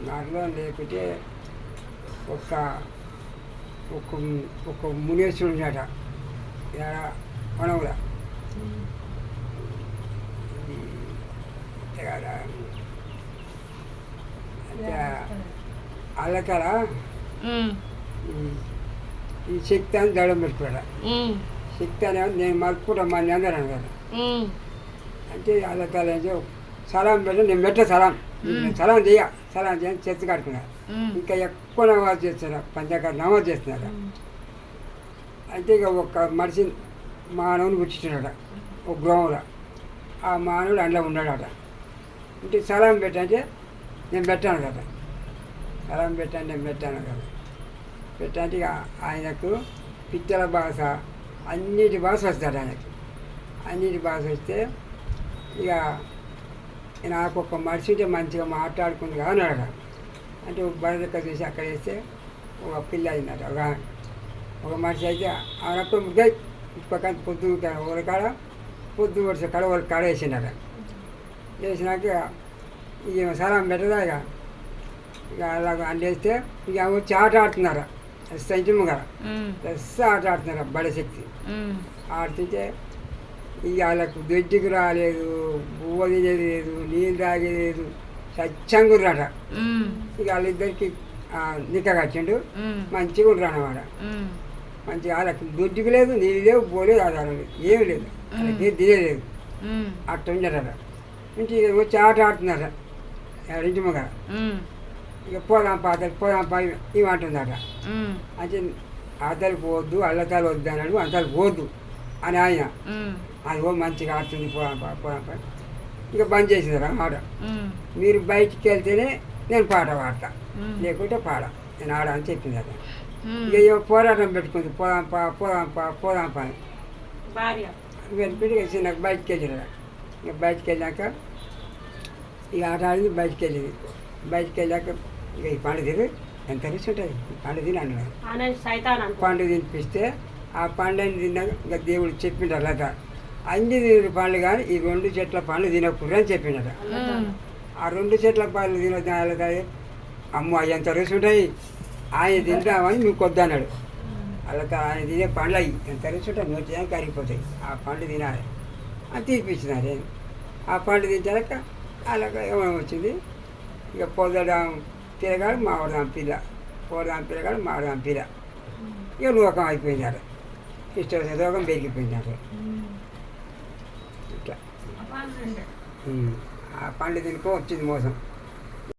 దాంట్లో లేకపోతే ఒక ఒక ఒక మునేశ్వరుడు ఉన్నాట వనవుల అల్లకల ఈ శక్తి అని దడం పెట్టుకోడా శక్తి అనే నేను మలుపుకుంటా మా అందరూ కదా అంటే అల్లకల సలాం పెట్ట నేను పెట్ట సలాం సలాం చేయని చర్చ కట్టుకున్నారు ఇంకా ఎక్కువ నమాజ్ చేస్తున్నారు పంచాకారు నమాజ్ చేస్తున్నారు అయితే ఇక ఒక మనిషి మానవుని పుట్టించాడట ఒక గృహంలో ఆ మానవుడు అందులో ఉన్నాడట అంటే సలాం పెట్టంటే నేను పెట్టాను కదా సలాం పెట్టండి నేను పెట్టాను కదా పెట్టంటే ఇక ఆయనకు పిచ్చల భాష అన్నిటి భాష వస్తాడు ఆయనకు అన్నిటి భాష వస్తే ఇక నాకు ఒక మనిషి ఉంటే మంచిగా మాట్లాడుకుంది కదా అన్నాడు అంటే బయట చూసి అక్కడ వేస్తే ఒక పిల్ల అయిందట ఒక మనిషి అయితే ఆనప్పుడు ముగ్గురు పక్కన పొద్దు ఒకరి కాడ పొద్దు వరుస కాడ వాళ్ళ కాడ వేసిండట వేసినాక ఇక సలాం పెట్టదా ఇక అలాగ అండేస్తే ఇక వచ్చి ఆట ఆడుతున్నారు సంచము కదా ప్లస్ ఆట ఆడుతున్నారు బడశక్తి ఆడుతుంటే ఇక వాళ్ళకు దొడ్డికి రాలేదు బువ్వ తినేది లేదు నీళ్ళు తాగేది లేదు స్వచ్ఛంగా ఉన్నాట ఇక వాళ్ళిద్దరికి నిక్క కట్టిండు మంచిగా ఉండరు అన్నమాట మంచిగా వాళ్ళకి దొడ్డికి లేదు నీళ్ళు లేవు పోలేదు ఆధారం లేదు ఏమి లేదు వాళ్ళకి తినేలేదు అట్ట ఉండట నుంచి ఇక వచ్చి ఆట ఆడుతున్నారట ఇంటిమగా ఇక పోదాం పా ఇవంటుందట అంటే అతలు పోవద్దు అల్లతాలు వద్దు అన్నాడు అంతలు పోవద్దు అని ఆయన అది ఓ మంచిగా ఆడుతుంది పోదాం ఇక బంద్ చేసిందరా ఆట మీరు బయటికి వెళ్తేనే నేను పాట పాడతా లేకుంటే పాడ నేను ఆడ అని చెప్పింది అతను ఇక పోరాటం పెట్టుకుంది పోదాం పా పెట్టుకుంటే ఇక నాకు బయటికి వెళ్ళిరా ఇక బయటికి వెళ్ళాక ఇక ఆట ఆడింది బయటికి వెళ్ళాక ఇక ఈ పండు తిని ఎంత రుచి ఉంటుంది పండు తిని అన్నాడు పండు తినిపిస్తే ఆ పండుని తిన్నాక ఇంకా దేవుడు చెప్పిండు లత అన్ని తిన పండ్లు కానీ ఈ 2 చెట్ల పండ్లు తినకూడదు అని చెప్పిండట ఆ 2 చెట్ల పండ్లు తినలత అమ్మ ఎంత రుచి ఉంటాయి ఆయన తింటామని మీకు వద్దన్నాడు అలా ఆయన తినే పండ్లు అయ్యి ఎంత రుచి ఉంటాయి నోటి కరిగిపోతాయి ఆ పండ్లు తినాలి అని తీర్పించినారు ఆ పండ్లు తింటాక అలాగ ఏమైనా వచ్చింది ఇక పొదడాం పిల్లగాడు మావడదాం పిల్ల పోదాం పిల్లగాడు మావడదాం పిల్ల ఇక లోకం అయిపోయినారు ఇష్టం వచ్చిన రోగం పెరిగిపోయినారు ఇట్లా ఆ పండ్లు తినుకో వచ్చింది మోసం